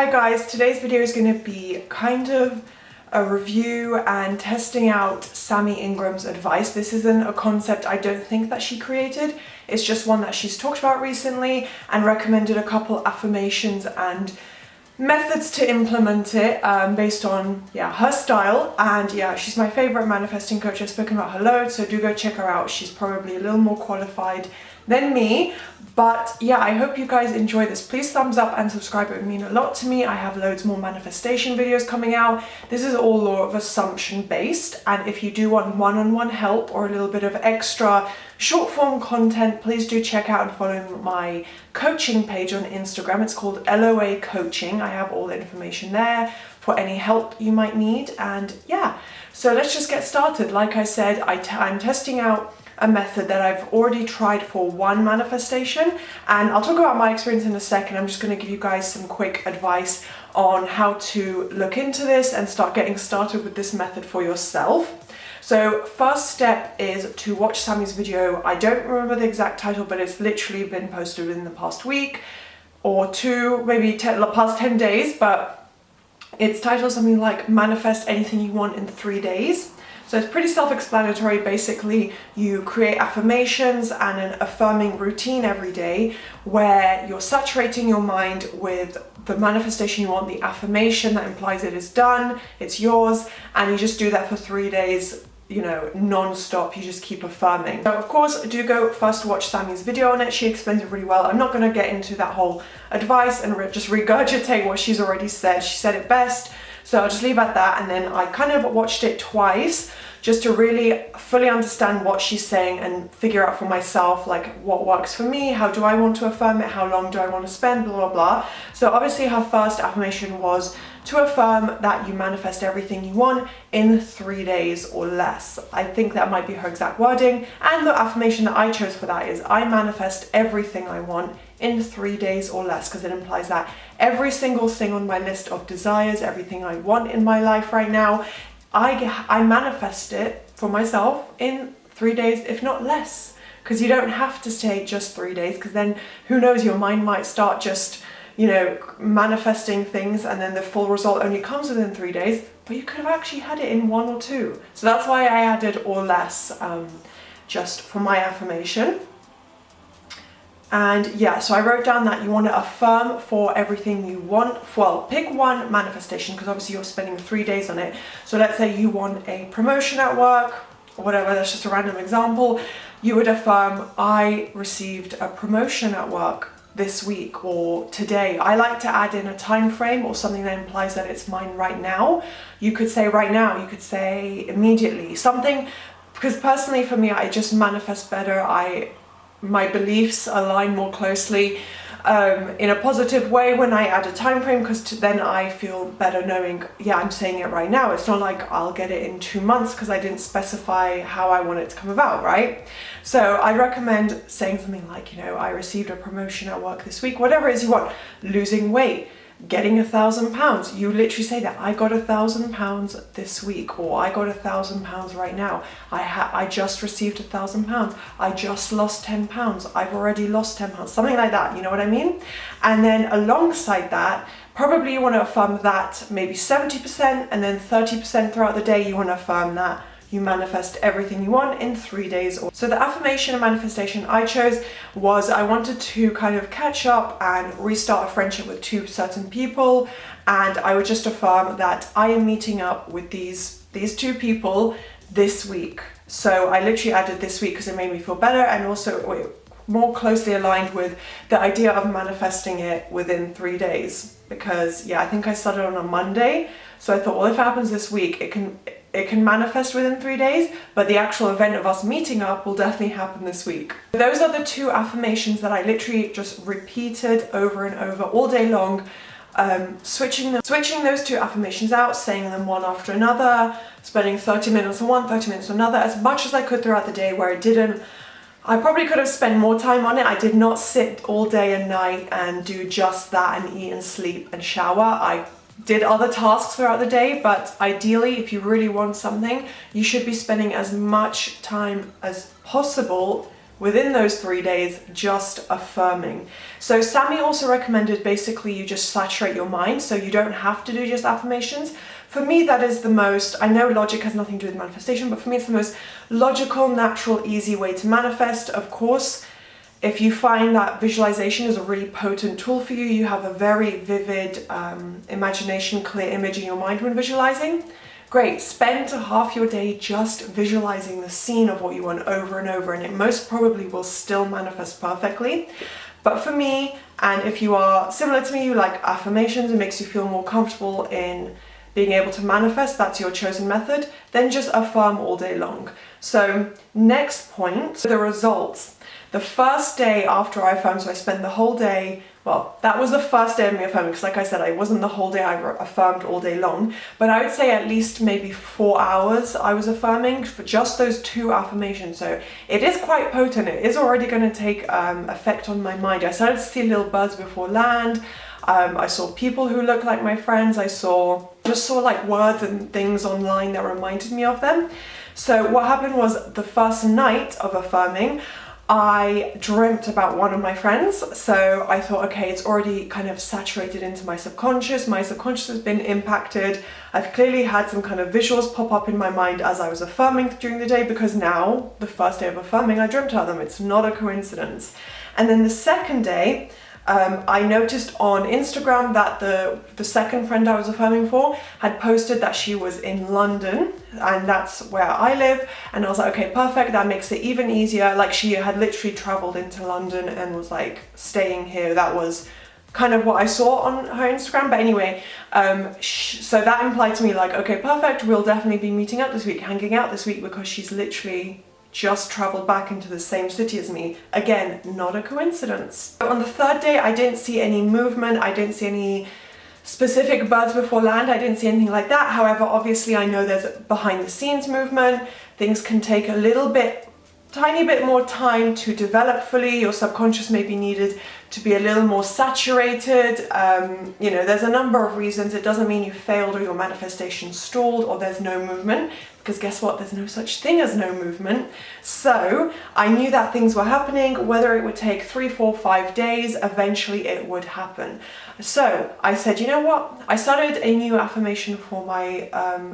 Hi guys, today's video is going to be kind of a review and testing out Sammy Ingram's advice. This isn't a concept I don't think that she created, it's just one that she's talked about recently and recommended a couple affirmations and methods to implement it based on her style. And she's my favorite manifesting coach. I've spoken about her loads, so do go check her out. She's probably a little more qualified than me, but I hope you guys enjoy this. Please thumbs up and subscribe, it would mean a lot to me. I have loads more manifestation videos coming out. This is all law of assumption based, and if you do want one-on-one help or a little bit of extra short form content, please do check out and follow my coaching page on Instagram. It's called LOA Coaching. I have all the information there for any help you might need. And so let's just get started. Like I said, I'm testing out a method that I've already tried for one manifestation, and I'll talk about my experience in a second. I'm just going to give you guys some quick advice on how to look into this and start getting started with this method for yourself. So first step is to watch Sammy's video. I don't remember the exact title, but it's literally been posted within the past week or two, maybe past 10 days, but it's titled something like Manifest Anything You Want in 3 days. So it's pretty self-explanatory. Basically, you create affirmations and an affirming routine every day where you're saturating your mind with the manifestation you want, the affirmation that implies it is done, it's yours, and you just do that for 3 days, non-stop. You just keep affirming. So of course, do go first watch Sammy's video on it. She explains it really well. I'm not going to get into that whole advice and just regurgitate what she's already said. She said it best. So I'll just leave at that, and then I kind of watched it twice just to really fully understand what she's saying and figure out for myself like what works for me, how do I want to affirm it, how long do I want to spend, blah blah blah. So obviously her first affirmation was to affirm that you manifest everything you want in 3 days or less. I think that might be her exact wording, and the affirmation that I chose for that is I manifest everything I want in 3 days or less, because it implies that every single thing on my list of desires, everything I want in my life right now, I manifest it for myself in 3 days, if not less. Because you don't have to stay just 3 days, because then who knows, your mind might start just manifesting things and then the full result only comes within 3 days, but you could have actually had it in 1 or 2. So that's why I added or less just for my affirmation. And so I wrote down that you want to affirm for everything you want. Well, pick one manifestation, because obviously you're spending 3 days on it. So let's say you want a promotion at work or whatever, that's just a random example. You would affirm, I received a promotion at work this week or today. I like to add in a time frame or something that implies that it's mine right now. You could say right now, you could say immediately, something, because personally for me, I just manifest better. My beliefs align more closely in a positive way when I add a time frame, because then I feel better knowing, I'm saying it right now. It's not like I'll get it in 2 months because I didn't specify how I want it to come about, right? So I recommend saying something like, I received a promotion at work this week, whatever it is you want. Losing weight, getting £1,000. You literally say that I got £1,000 this week, or I got £1,000 right now. I just received £1,000. I just lost £10. I've already lost £10. Something like that. You know what I mean? And then alongside that, probably you want to affirm that maybe 70%, and then 30% throughout the day you want to affirm that you manifest everything you want in 3 days. So the affirmation and manifestation I chose was I wanted to kind of catch up and restart a friendship with 2 certain people, and I would just affirm that I am meeting up with these 2 people this week. So I literally added this week because it made me feel better, and also more closely aligned with the idea of manifesting it within 3 days, because I think I started on a Monday, so I thought, well, if it happens this week, it can manifest within 3 days, but the actual event of us meeting up will definitely happen this week. Those are the 2 affirmations that I literally just repeated over and over all day long, switching those 2 affirmations out, saying them one after another, spending 30 minutes on one, 30 minutes on another, as much as I could throughout the day, where I probably could have spent more time on it. I did not sit all day and night and do just that and eat and sleep and shower. I did other tasks throughout the day, but ideally, if you really want something, you should be spending as much time as possible within those 3 days, just affirming. So Sammy also recommended basically you just saturate your mind, so you don't have to do just affirmations. For me, that is the most, I know logic has nothing to do with manifestation, but for me it's the most logical, natural, easy way to manifest. Of course, if you find that visualization is a really potent tool for you, you have a very vivid imagination, clear image in your mind when visualizing, great. Spend half your day just visualizing the scene of what you want over and over, and it most probably will still manifest perfectly. But for me, and if you are similar to me, you like affirmations, it makes you feel more comfortable in being able to manifest, that's your chosen method, then just affirm all day long. So next point, the results. The first day after I affirmed, so I spent the whole day, well, that was the first day of me affirming, because like I said, I wasn't the whole day, I affirmed all day long, but I would say at least maybe 4 hours I was affirming for just those 2 affirmations. So it is quite potent, it is already going to take effect on my mind. I started to see little birds before land, I saw people who looked like my friends, I just saw like words and things online that reminded me of them. So what happened was the first night of affirming, I dreamt about one of my friends, so I thought, okay, it's already kind of saturated into my subconscious has been impacted, I've clearly had some kind of visuals pop up in my mind as I was affirming during the day, because now, the first day of affirming, I dreamt about them, it's not a coincidence. And then the second day, I noticed on Instagram that the second friend I was affirming for had posted that she was in London, and that's where I live, and I was like, okay, perfect, that makes it even easier. Like, she had literally traveled into London and was like staying here. That was kind of what I saw on her Instagram. But anyway, so that implied to me like, okay, perfect, we'll definitely be meeting up this week, hanging out this week, because she's literally just traveled back into the same city as me. Again, not a coincidence. On the third day, I didn't see any movement, I didn't see any specific birds before land, I didn't see anything like that. However, obviously I know there's behind the scenes movement, things can take a little bit, tiny bit more time to develop fully, your subconscious may be needed to be a little more saturated, you know, there's a number of reasons. It doesn't mean you failed or your manifestation stalled or there's no movement, because guess what, there's no such thing as no movement. So I knew that things were happening, whether it would take 3, 4, 5 days, eventually it would happen. So I said, you know what, I started a new affirmation for my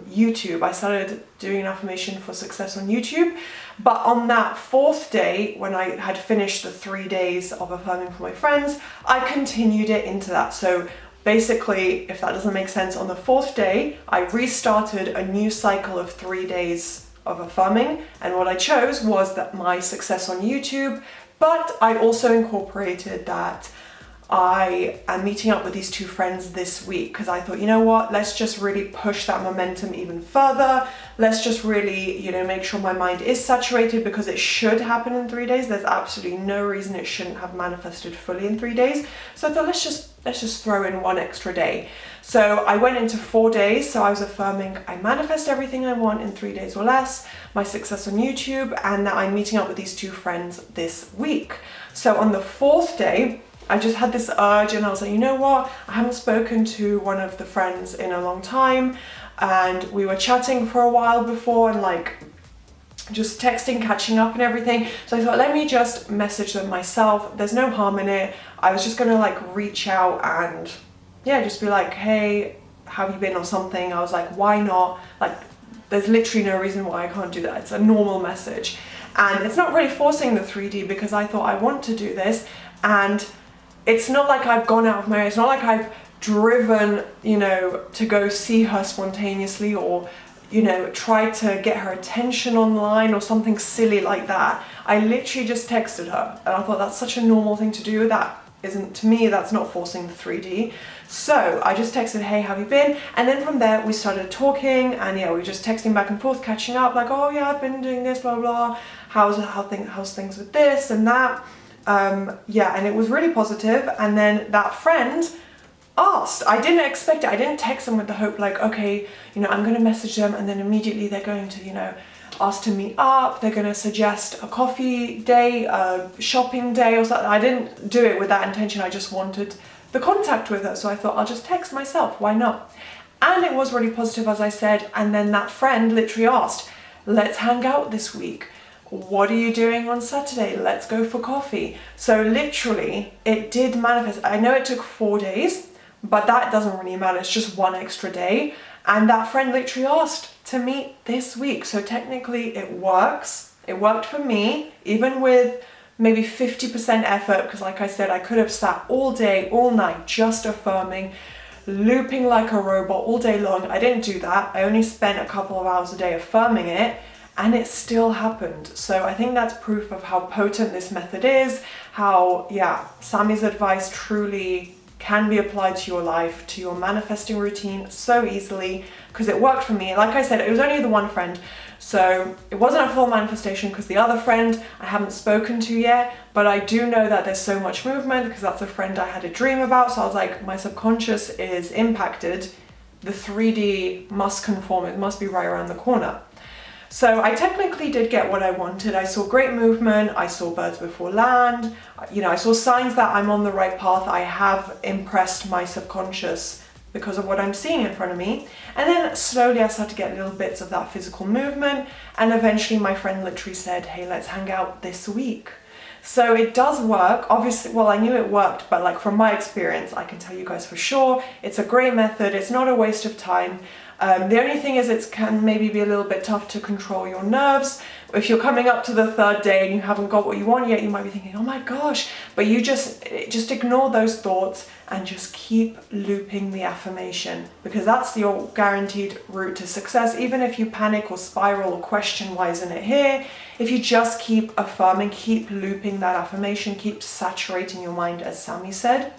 YouTube. I started doing an affirmation for success on YouTube, but on that 4th day, when I had finished the 3 days of affirming for my friends, I continued it into that. So basically, if that doesn't make sense, on the 4th day, I restarted a new cycle of 3 days of affirming, and what I chose was that my success on YouTube, but I also incorporated that I am meeting up with these 2 friends this week, because I thought, you know what, let's just really push that momentum even further. Let's just really, you know, make sure my mind is saturated, because it should happen in 3 days. There's absolutely no reason it shouldn't have manifested fully in 3 days. So I thought, let's just throw in 1 extra day. So I went into 4 days. So I was affirming I manifest everything I want in 3 days or less, my success on YouTube, and that I'm meeting up with these 2 friends this week. So on the 4th day, I just had this urge, and I was like, you know what, I haven't spoken to one of the friends in a long time, and we were chatting for a while before, and like just texting, catching up and everything. So I thought, let me just message them myself, there's no harm in it. I was just gonna like reach out and yeah, just be like, hey, how have you been, or something. I was like, why not? Like, there's literally no reason why I can't do that. It's a normal message, and it's not really forcing the 3D, because I thought I want to do this, and it's not like I've gone out of my way, it's not like I've driven, you know, to go see her spontaneously, or, you know, try to get her attention online or something silly like that. I literally just texted her, and I thought that's such a normal thing to do. That isn't, to me, that's not forcing the 3D. So I just texted, hey, how have you been? And then from there we started talking, and yeah, we were just texting back and forth, catching up, like, oh yeah, I've been doing this, blah, blah, how's things with this and that. Yeah, and it was really positive. And then that friend asked, I didn't expect it, I didn't text them with the hope like, okay, you know, I'm going to message them and then immediately they're going to, you know, ask to meet up, they're going to suggest a coffee day, a shopping day or something. I didn't do it with that intention, I just wanted the contact with her, so I thought I'll just text myself, why not? And it was really positive, as I said. And then that friend literally asked, let's hang out this week, What are you doing on Saturday? Let's go for coffee. So literally, it did manifest. I know it took 4 days, but that doesn't really matter. It's just one extra day. And that friend literally asked to meet this week. So technically it works. It worked for me, even with maybe 50% effort, because like I said, I could have sat all day, all night, just affirming, looping like a robot all day long. I didn't do that. I only spent a couple of hours a day affirming it, and it still happened. So I think that's proof of how potent this method is, how, yeah, Sammy's advice truly can be applied to your life, to your manifesting routine so easily, because it worked for me. Like I said, it was only the one friend, so it wasn't a full manifestation because the other friend I haven't spoken to yet, but I do know that there's so much movement because that's a friend I had a dream about. So I was like, my subconscious is impacted. The 3D must conform. It must be right around the corner. So I technically did get what I wanted. I saw great movement, I saw birds before land, you know, I saw signs that I'm on the right path. I have impressed my subconscious because of what I'm seeing in front of me. And then slowly I started to get little bits of that physical movement, and eventually my friend literally said, hey, let's hang out this week. So it does work. Obviously, well, I knew it worked, but like from my experience, I can tell you guys for sure, it's a great method. It's not a waste of time. The only thing is it can maybe be a little bit tough to control your nerves. If you're coming up to the 3rd day and you haven't got what you want yet, you might be thinking, oh my gosh, but you just ignore those thoughts and just keep looping the affirmation, because that's your guaranteed route to success. Even if you panic or spiral or question why isn't it here, if you just keep affirming, keep looping that affirmation, keep saturating your mind, as Sammy said,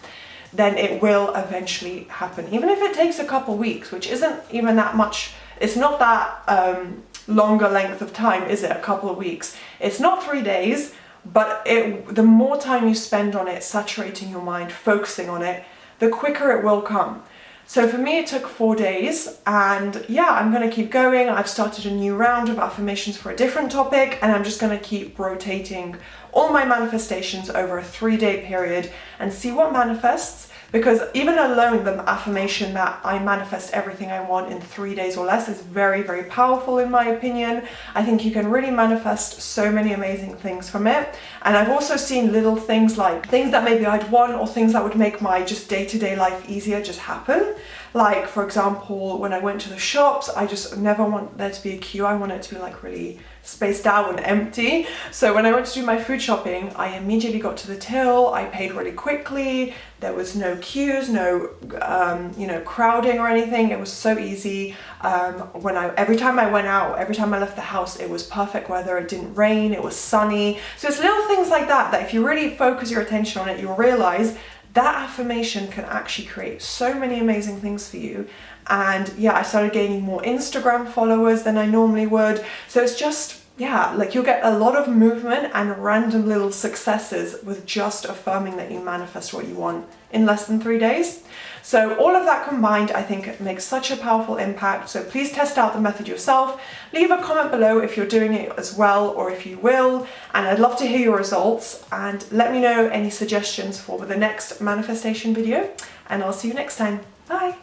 then it will eventually happen. Even if it takes a couple weeks, which isn't even that much, it's not that longer length of time, is it? A couple of weeks. It's not 3 days, but the more time you spend on it, saturating your mind, focusing on it, the quicker it will come. So for me, it took 4 days, and yeah, I'm gonna keep going. I've started a new round of affirmations for a different topic, and I'm just gonna keep rotating all my manifestations over a 3-day period and see what manifests. Because even alone, the affirmation that I manifest everything I want in 3 days or less is very, very powerful in my opinion. I think you can really manifest so many amazing things from it. And I've also seen little things like things that maybe I'd want, or things that would make my just day-to-day life easier just happen. Like, for example, when I went to the shops, I just never want there to be a queue. I want it to be like really spaced out and empty. So when I went to do my food shopping, I immediately got to the till. I paid really quickly. There was no queues, no you know, crowding or anything. It was so easy. Every time I went out, every time I left the house, it was perfect weather. It didn't rain. It was sunny. So it's little things like that that if you really focus your attention on it, you'll realize that affirmation can actually create so many amazing things for you. And yeah, I started gaining more Instagram followers than I normally would. So it's just, yeah, like you'll get a lot of movement and random little successes with just affirming that you manifest what you want in less than 3 days. So all of that combined, I think, makes such a powerful impact. So please test out the method yourself. Leave a comment below if you're doing it as well, or if you will, and I'd love to hear your results, and let me know any suggestions for the next manifestation video, and I'll see you next time. Bye.